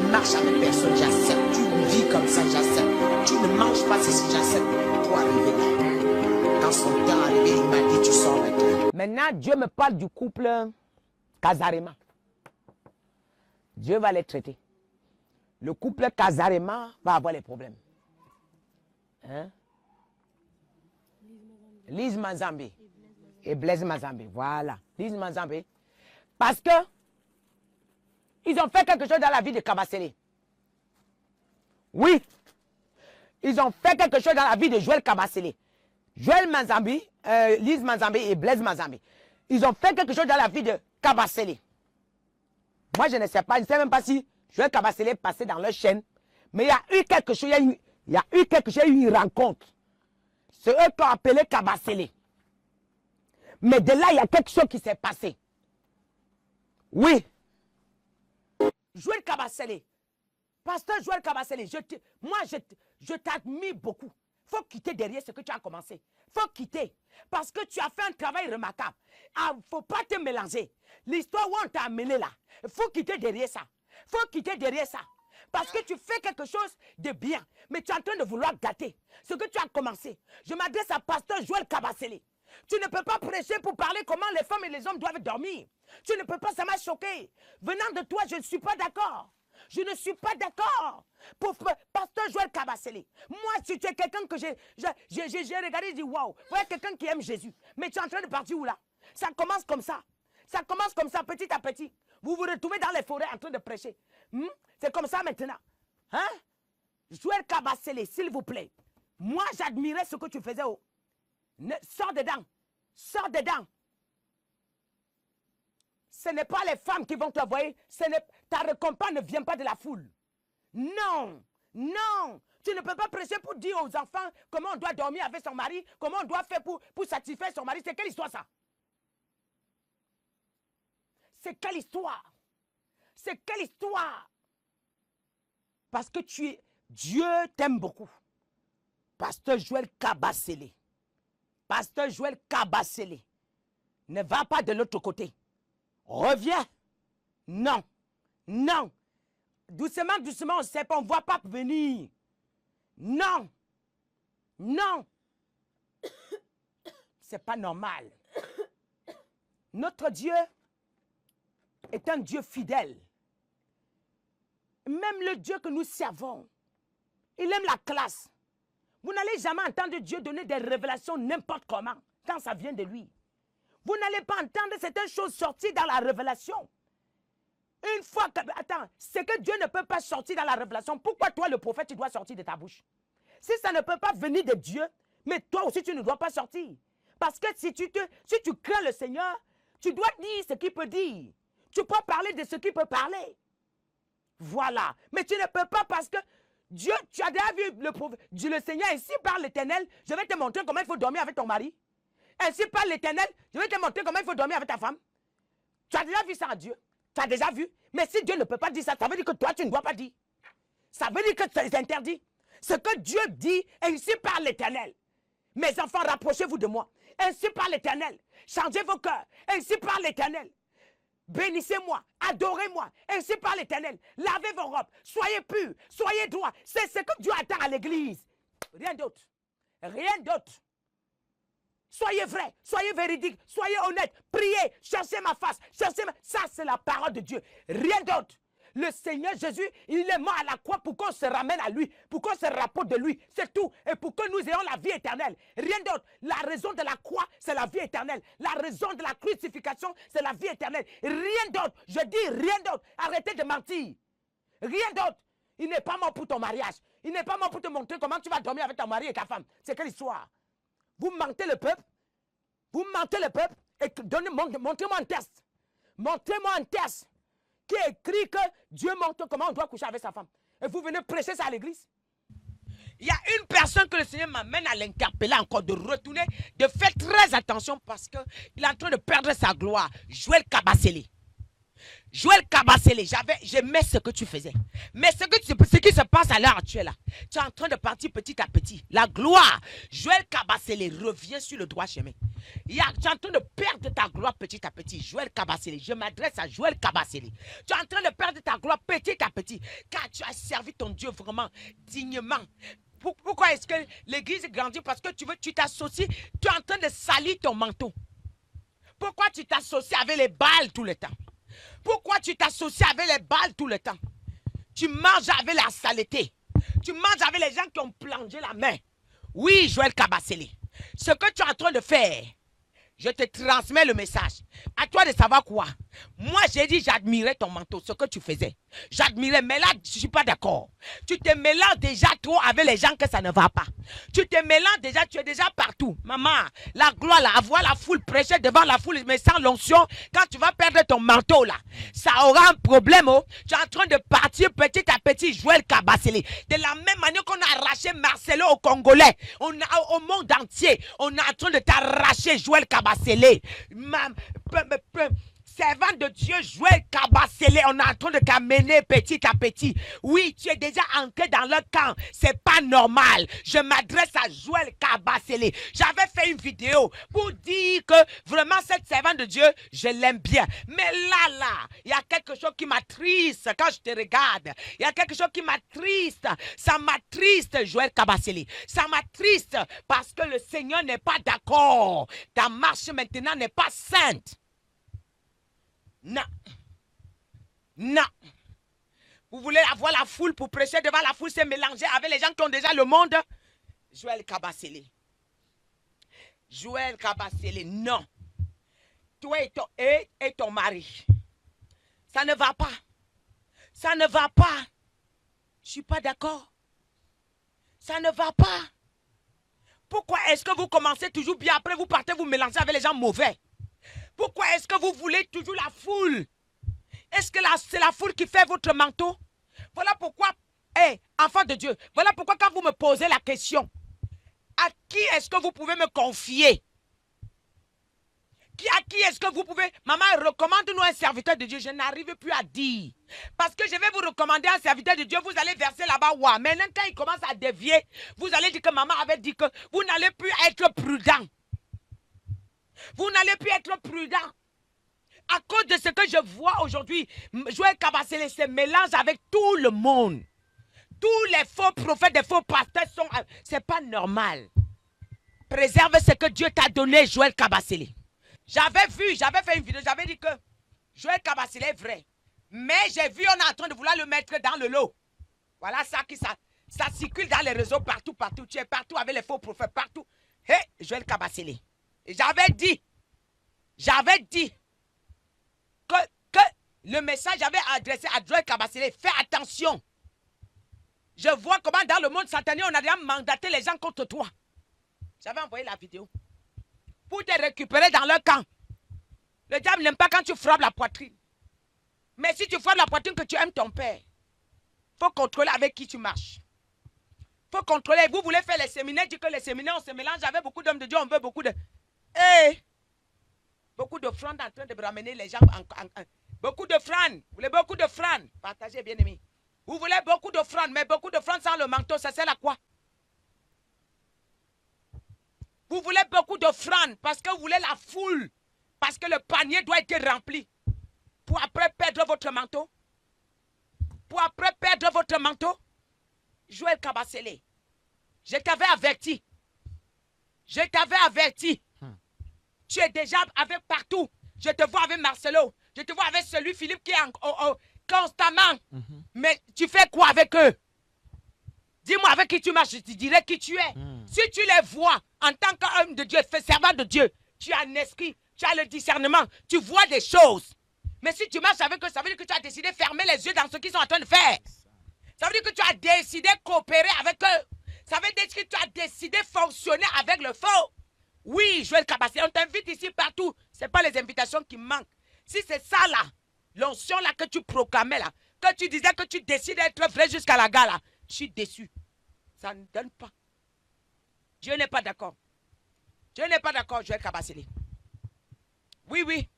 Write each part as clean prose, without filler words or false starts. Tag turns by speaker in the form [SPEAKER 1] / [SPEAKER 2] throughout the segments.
[SPEAKER 1] marches avec personne, j'accepte. Tu vis comme ça, j'accepte. Tu ne manges pas ceci, j'accepte. Toi, arriver là. Quand son temps est arrivé, il m'a dit, tu sors maintenant.
[SPEAKER 2] Maintenant, Dieu me parle du couple Kazarema. Dieu va les traiter. Le couple Kazarema va avoir les problèmes. Hein? Lise Manzambi et Blaise Mazambi. Voilà. Lise Manzambi. Parce que ils ont fait quelque chose dans la vie de Kabasele. Oui. Ils ont fait quelque chose dans la vie de Joël Kabasele. Joël Manzambi, Lise Manzambi et Blaise Mazambi. Ils ont fait quelque chose dans la vie de Kabasele. Moi, je ne sais pas. Je ne sais même pas si Joël Kabasele est passé dans leur chaîne. Mais il y a eu quelque chose. Il y a eu quelque chose, une rencontre. C'est eux qui ont appelé Kabasele. Mais de là, il y a quelque chose qui s'est passé. Oui. Joël Kabasele. Pasteur Joël Kabasele, je t'admire beaucoup. Il faut quitter derrière ce que tu as commencé. Il faut quitter. Parce que tu as fait un travail remarquable. Il ne faut pas te mélanger. L'histoire où on t'a amené là, il faut quitter derrière ça. Il faut quitter derrière ça. Parce que tu fais quelque chose de bien. Mais tu es en train de vouloir gâter ce que tu as commencé. Je m'adresse à pasteur Joël Kabasele. Tu ne peux pas prêcher pour parler comment les femmes et les hommes doivent dormir. Tu ne peux pas, ça m'a choqué. Venant de toi, je ne suis pas d'accord. Je ne suis pas d'accord. Pour pasteur Joël Kabasele. Moi, si tu es quelqu'un que j'ai regardé et dit waouh, voilà quelqu'un qui aime Jésus. Mais tu es en train de partir où là? Ça commence comme ça. Ça commence comme ça, petit à petit. Vous vous retrouvez dans les forêts en train de prêcher. C'est comme ça maintenant. Hein? Joël Kabasele, s'il vous plaît. Moi, j'admirais ce que tu faisais. Sors dedans. Sors dedans. Ce n'est pas les femmes qui vont te voir. Ta récompense ne vient pas de la foule. Non. Non. Tu ne peux pas prêcher pour dire aux enfants comment on doit dormir avec son mari, comment on doit faire pour satisfaire son mari. C'est quelle histoire ça? C'est quelle histoire? C'est quelle histoire? Parce que Dieu t'aime beaucoup. Pasteur Joël Kabasele. Pasteur Joël Kabasele. Ne va pas de l'autre côté. Reviens. Non. Non. Doucement, doucement, on ne sait pas, on ne voit pas venir. Non. Non. C'est pas normal. Notre Dieu est un Dieu fidèle. Même le Dieu que nous servons, il aime la classe. Vous n'allez jamais entendre Dieu donner des révélations n'importe comment, quand ça vient de lui. Vous n'allez pas entendre certaines choses sortir dans la révélation. Une fois que... Attends, c'est que Dieu ne peut pas sortir dans la révélation. Pourquoi toi, le prophète, tu dois sortir de ta bouche? Si ça ne peut pas venir de Dieu, mais toi aussi, tu ne dois pas sortir. Parce que si tu crains le Seigneur, tu dois dire ce qu'il peut dire. Tu peux parler de ce qu'il peut parler. Voilà. Mais tu ne peux pas parce que Dieu, tu as déjà vu le Seigneur, ainsi par l'Éternel, je vais te montrer comment il faut dormir avec ton mari. Ainsi par l'Éternel, je vais te montrer comment il faut dormir avec ta femme. Tu as déjà vu ça à Dieu. Tu as déjà vu. Mais si Dieu ne peut pas dire ça, ça veut dire que toi, tu ne dois pas dire. Ça veut dire que c'est interdit. Ce que Dieu dit, ainsi par l'Éternel. Mes enfants, rapprochez-vous de moi. Ainsi par l'Éternel. Changez vos cœurs. Ainsi par l'Éternel. Bénissez-moi, adorez-moi, ainsi par l'Éternel. Lavez vos robes, soyez purs, soyez droits. C'est ce que Dieu attend à l'église. Rien d'autre. Rien d'autre. Soyez vrai, soyez véridique, soyez honnête. Priez, cherchez ma face, Ça, c'est la parole de Dieu. Rien d'autre. Le Seigneur Jésus, il est mort à la croix pour qu'on se ramène à lui, pour qu'on se rapporte de lui. C'est tout. Et pour que nous ayons la vie éternelle. Rien d'autre. La raison de la croix, c'est la vie éternelle. La raison de la crucifixion, c'est la vie éternelle. Rien d'autre. Je dis rien d'autre. Arrêtez de mentir. Rien d'autre. Il n'est pas mort pour ton mariage. Il n'est pas mort pour te montrer comment tu vas dormir avec ton mari et ta femme. C'est quelle histoire? Vous mentez le peuple. Vous mentez le peuple. Et montrez-moi un test. Montrez-moi un test qui écrit que Dieu montre comment on doit coucher avec sa femme. Et vous venez prêcher ça à l'église. Il y a une personne que le Seigneur m'amène à l'interpeller encore, de retourner, de faire très attention parce qu'il est en train de perdre sa gloire. Joël Kabasele. Joël Kabasele, j'aimais ce que tu faisais. Mais ce qui se passe à l'heure actuelle, là, tu es en train de partir petit à petit. La gloire, Joël Kabasele, revient sur le droit chemin. Tu es en train de perdre ta gloire petit à petit. Joël Kabasele, je m'adresse à Joël Kabasele. Tu es en train de perdre ta gloire petit à petit. Car tu as servi ton Dieu vraiment dignement. Pourquoi est-ce que l'église grandit? Parce que tu t'associes, tu es en train de salir ton manteau. Pourquoi tu t'associes avec les balles tout le temps? Pourquoi tu t'associes avec les balles tout le temps? Tu manges avec la saleté. Tu manges avec les gens qui ont plongé la main. Oui, Joël Kabasele, ce que tu es en train de faire, je te transmets le message. À toi de savoir quoi. Moi, j'ai dit, j'admirais ton manteau, ce que tu faisais. J'admirais, mais là, je ne suis pas d'accord. Tu te mélanges déjà trop avec les gens que ça ne va pas. Tu te mélanges déjà, tu es déjà partout. Maman, la gloire, là, avoir la foule, prêcher devant la foule, mais sans l'onction, quand tu vas perdre ton manteau, là, ça aura un problème. Oh. Tu es en train de partir petit à petit, Joël Kabasele. De la même manière qu'on a arraché Marcelo aux Congolais, au monde entier, on est en train de t'arracher, Joël Kabasele. Servant de Dieu, Joël Kabasele, on est en train de t'amener petit à petit. Oui, tu es déjà ancré dans le camp. C'est pas normal. Je m'adresse à Joël Kabasele. J'avais fait une vidéo pour dire que vraiment cette servante de Dieu, je l'aime bien. Mais là, il y a quelque chose qui m'attriste quand je te regarde. Il y a quelque chose qui m'attriste. Ça m'attriste, Joël Kabasele. Ça m'attriste parce que le Seigneur n'est pas d'accord. Ta marche maintenant n'est pas sainte. Non. Non. Vous voulez avoir la foule pour prêcher devant la foule, c'est mélanger avec les gens qui ont déjà le monde. Joël Kabasele. Joël Kabasele, non. Toi et ton mari. Ça ne va pas. Ça ne va pas. Je ne suis pas d'accord. Ça ne va pas. Pourquoi est-ce que vous commencez toujours bien, après vous partez vous mélanger avec les gens mauvais? Pourquoi est-ce que vous voulez toujours la foule? Est-ce que c'est la foule qui fait votre manteau? Voilà pourquoi, enfant de Dieu, voilà pourquoi quand vous me posez la question, à qui est-ce que vous pouvez me confier? À qui est-ce que vous pouvez... Maman, recommande-nous un serviteur de Dieu. Je n'arrive plus à dire. Parce que je vais vous recommander un serviteur de Dieu. Vous allez verser là-bas. Ouais. Maintenant, quand il commence à dévier, vous allez dire que maman avait dit que vous n'allez plus être prudent. Vous n'allez plus être prudent. À cause de ce que je vois aujourd'hui, Joël Kabasele se mélange avec tout le monde. Tous les faux prophètes, des faux pasteurs sont... C'est pas normal. Préserve ce que Dieu t'a donné, Joël Kabasele. J'avais fait une vidéo, j'avais dit que Joël Kabasele est vrai. Mais j'ai vu, on est en train de vouloir le mettre dans le lot. Voilà ça circule dans les réseaux partout. Tu es partout avec les faux prophètes, partout. Hé, Joël Kabasele. Et j'avais dit que le message j'avais adressé à Joël Kabasele, fais attention. Je vois comment dans le monde satanique, on a déjà mandaté les gens contre toi. J'avais envoyé la vidéo pour te récupérer dans leur camp. Le diable n'aime pas quand tu frappes la poitrine. Mais si tu frappes la poitrine que tu aimes ton père, il faut contrôler avec qui tu marches. Il faut contrôler. Vous voulez faire les séminaires, dire que les séminaires, on se mélange avec beaucoup d'hommes de Dieu, on veut beaucoup de... beaucoup d'offrandes en train de ramener les gens beaucoup d'offrandes. Vous voulez beaucoup d'offrandes? Partagez, bien aimé. Vous voulez beaucoup d'offrandes, mais beaucoup d'offrandes sans le manteau, ça sert à quoi? Vous voulez beaucoup d'offrandes parce que vous voulez la foule. Parce que le panier doit être rempli. Pour après perdre votre manteau. Pour après perdre votre manteau. Joël Kabasele, je t'avais averti. Je t'avais averti. Tu es déjà avec partout. Je te vois avec Marcelo. Je te vois avec celui Philippe qui est constamment. Mais tu fais quoi avec eux? Dis-moi avec qui tu marches, je te dirai qui tu es. Si tu les vois en tant qu'homme de Dieu, servant de Dieu, tu as un esprit, tu as le discernement, tu vois des choses. Mais si tu marches avec eux, ça veut dire que tu as décidé de fermer les yeux dans ce qu'ils sont en train de faire. Ça veut dire que tu as décidé de coopérer avec eux. Ça veut dire que tu as décidé de fonctionner avec le faux. Oui, Joël Kabasele, on t'invite ici partout. Ce n'est pas les invitations qui manquent. Si c'est ça là, l'onction là que tu proclamais là, que tu disais que tu décides d'être vrai jusqu'à la gare là, je suis déçu. Ça ne donne pas. Dieu n'est pas d'accord. Dieu n'est pas d'accord, Joël Kabasele. Oui, oui.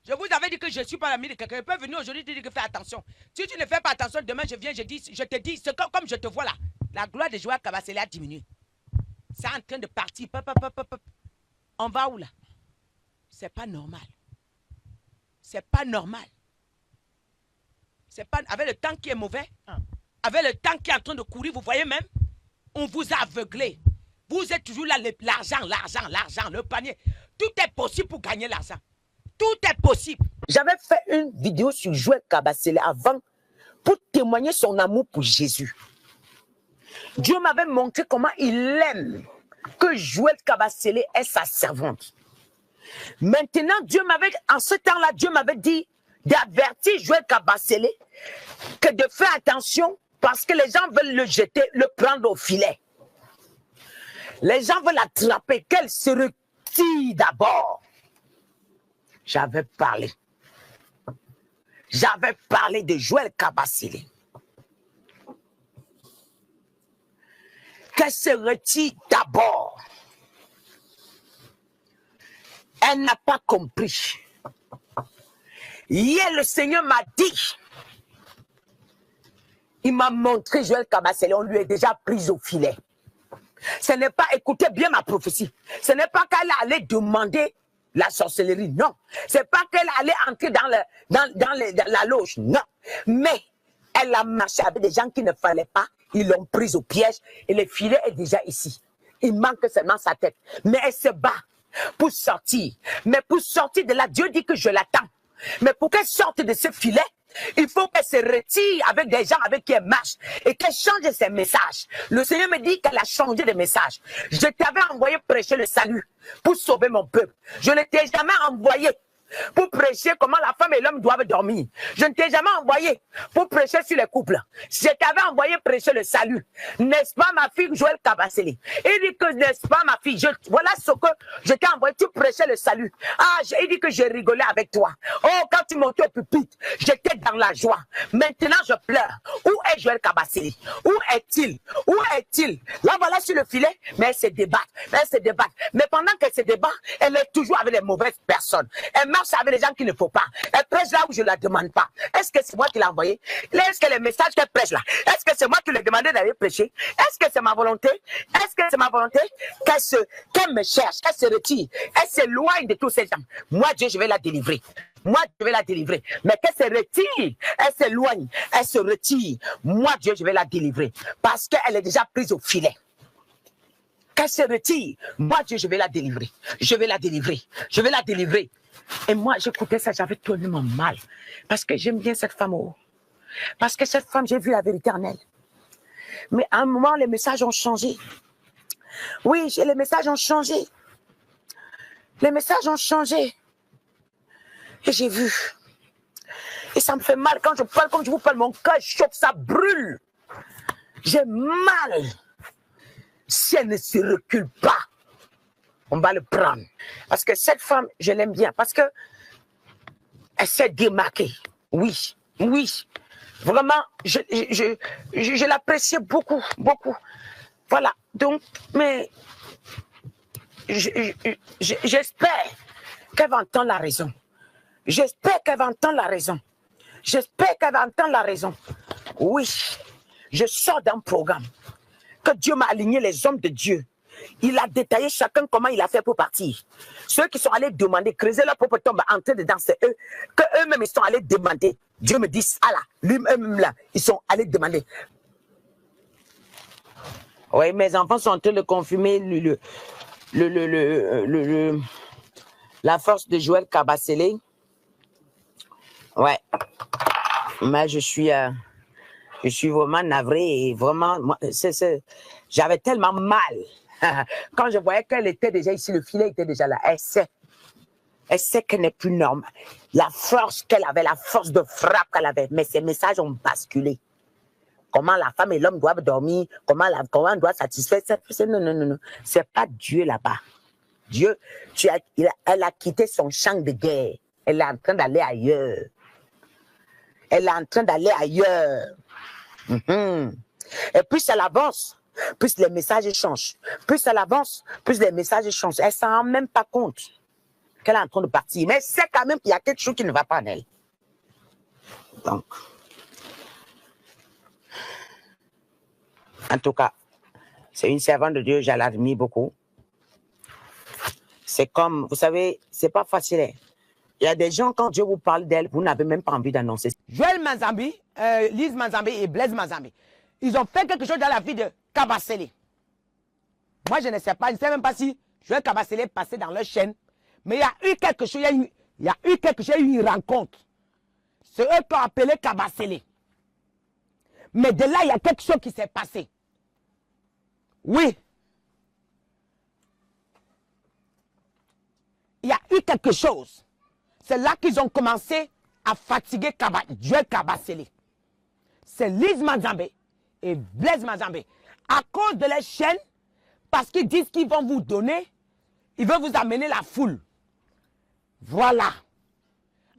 [SPEAKER 2] Je vous avais dit que je ne suis pas l'ami de quelqu'un. Je peux venir aujourd'hui te dire que fais attention. Si tu ne fais pas attention, demain je viens, je te dis, comme je te vois là, la gloire de Joël Kabasele a diminué. C'est en train de partir. On va où là? C'est pas normal. C'est pas normal. C'est pas avec le temps qui est mauvais, avec le temps qui est en train de courir, vous voyez même, on vous a aveuglé. Vous êtes toujours là, l'argent, le panier. Tout est possible pour gagner l'argent. Tout est possible.
[SPEAKER 1] J'avais fait une vidéo sur Joël Kabasele avant pour témoigner son amour pour Jésus. Dieu m'avait montré comment il aime que Joël Kabasele est sa servante. Maintenant, en ce temps-là, Dieu m'avait dit d'avertir Joël Kabasele que de faire attention parce que les gens veulent le jeter, le prendre au filet. Les gens veulent l'attraper, qu'elle se retire d'abord. J'avais parlé de Joël Kabasele. Qu'elle se retire d'abord. Elle n'a pas compris. Hier, le Seigneur m'a dit, il m'a montré Joël Kabasele, on lui est déjà pris au filet. Ce n'est pas, écoutez bien ma prophétie, ce n'est pas qu'elle allait demander la sorcellerie, non. C'est pas qu'elle allait entrer dans la loge, non. Mais elle a marché avec des gens qui ne fallait pas, ils l'ont prise au piège et le filet est déjà ici. Il manque seulement sa tête. Mais elle se bat pour sortir. Mais pour sortir de là, Dieu dit que je l'attends. Mais pour qu'elle sorte de ce filet, il faut qu'elle se retire avec des gens avec qui elle marche et qu'elle change ses messages. Le Seigneur me dit qu'elle a changé de message. Je t'avais envoyé prêcher le salut pour sauver mon peuple. Je ne t'ai jamais envoyé pour prêcher comment la femme et l'homme doivent dormir. Je ne t'ai jamais envoyé pour prêcher sur les couples. Je t'avais envoyé prêcher le salut. N'est-ce pas ma fille Joël Kabasele? Il dit que n'est-ce pas ma fille? Voilà ce que je t'ai envoyé, tu prêchais le salut. Il dit que j'ai rigolé avec toi. Oh, quand tu montais au pupitre, j'étais dans la joie. Maintenant je pleure. Où est Joël Kabasele? Où est-il? Où est-il? Là voilà sur le filet, mais elle se débat. Mais pendant qu'elle se débat, elle est toujours avec les mauvaises personnes. Elle marche avec les gens qu'il ne faut pas. Elle prêche là où je ne la demande pas. Est-ce que c'est moi qui l'ai envoyé? Est-ce que les messages qu'elle prêche là, est-ce que c'est moi qui lui ai demandé d'aller prêcher? Est-ce que c'est ma volonté? Est-ce que c'est ma volonté qu'elle me cherche, qu'elle se retire, elle s'éloigne de tous ces gens? Moi, Dieu, je vais la délivrer. Moi, je vais la délivrer. Mais qu'elle se retire, elle s'éloigne, elle se retire. Moi, Dieu, je vais la délivrer. Parce qu'elle est déjà prise au filet. Qu'elle se retire. Moi, Dieu, je vais la délivrer. Je vais la délivrer. Je vais la délivrer. Et moi, j'écoutais ça, j'avais tellement mal. Parce que j'aime bien cette femme. Oh. Parce que cette femme, j'ai vu la vérité en elle. Mais à un moment, les messages ont changé. Oui, les messages ont changé. Les messages ont changé. Et j'ai vu. Et ça me fait mal quand je parle, comme je vous parle, mon cœur chauffe, ça brûle. J'ai mal. Si elle ne se recule pas, on va le prendre. Parce que cette femme, je l'aime bien. Parce que elle s'est démarquée. Oui, oui. Vraiment, je l'appréciais beaucoup, beaucoup. Voilà. Donc, mais j'espère qu'elle va entendre la raison. J'espère qu'elle va entendre la raison. J'espère qu'elle va entendre la raison. Oui, je sors d'un programme que Dieu m'a aligné les hommes de Dieu. Il a détaillé chacun comment il a fait pour partir. Ceux qui sont allés demander, creuser leur propre tombe, entrer dedans, c'est eux, que eux-mêmes ils sont allés demander. Dieu me dit, ah là, lui-même là, ils sont allés demander. Oui, mes enfants sont en train de confirmer la force de Joël Kabasele. Ouais. Mais je suis vraiment navré et vraiment, j'avais tellement mal. Quand je voyais qu'elle était déjà ici, le filet était déjà là. Elle sait qu'elle n'est plus normale. La force qu'elle avait, la force de frappe qu'elle avait, mais ces messages ont basculé. Comment la femme et l'homme doivent dormir, comment on doit satisfaire. Non. C'est pas Dieu là-bas. Dieu, elle a quitté son champ de guerre. Elle est en train d'aller ailleurs. Elle est en train d'aller ailleurs. Et plus elle avance, plus les messages changent. Plus elle avance, plus les messages changent. Elle ne s'en rend même pas compte. qu'elle est en train de partir. Mais c'est quand même qu'il y a quelque chose qui ne va pas en elle. Donc, en tout cas, c'est une servante de Dieu, je l'admire beaucoup. C'est comme, vous savez, c'est pas facile. Hein. Il y a des gens, quand Dieu vous parle d'elle, vous n'avez même pas envie d'annoncer.
[SPEAKER 2] Joël Manzambi, Lise Manzambi et Blaise Manzambi, ils ont fait quelque chose dans la vie de Kabasele. Moi, je ne sais pas, je ne sais même pas si Joël Kabasele est passé dans leur chaîne, mais il y a eu quelque chose, il y a eu quelque chose, il y a eu une rencontre. C'est eux qui ont appelé Kabasele. Mais de là, il y a quelque chose qui s'est passé. Oui. Il y a eu quelque chose. C'est là qu'ils ont commencé à fatiguer Joël Kabasele. C'est Lise Manzambe et Blaise Manzambe. À cause de les chaînes, parce qu'ils disent qu'ils vont vous donner, ils veulent vous amener la foule. Voilà.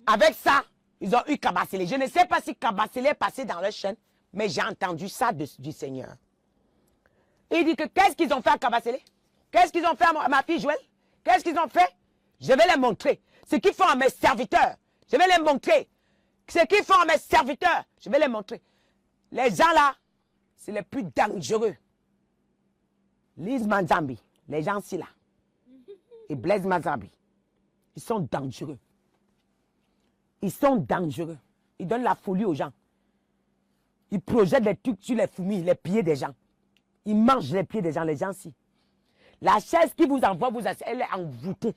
[SPEAKER 2] Avec ça, ils ont eu Kabasele. Je ne sais pas si Kabasele est passé dans leur chaîne, mais j'ai entendu ça du Seigneur. Il dit que qu'est-ce qu'ils ont fait à Kabasele? Qu'est-ce qu'ils ont fait à ma fille Joël? Qu'est-ce qu'ils ont fait? Je vais les montrer. Ce qu'ils font à mes serviteurs, je vais les montrer. Ce qu'ils font à mes serviteurs, je vais les montrer. Les gens là, c'est les plus dangereux. Lise Manzambi, les gens-ci là, et Blaise Manzambi, ils sont dangereux. Ils sont dangereux. Ils donnent la folie aux gens. Ils projettent des trucs sur les fourmis, les pieds des gens. Ils mangent les pieds des gens, les gens-ci. La chaise qui vous envoie, elle est envoûtée.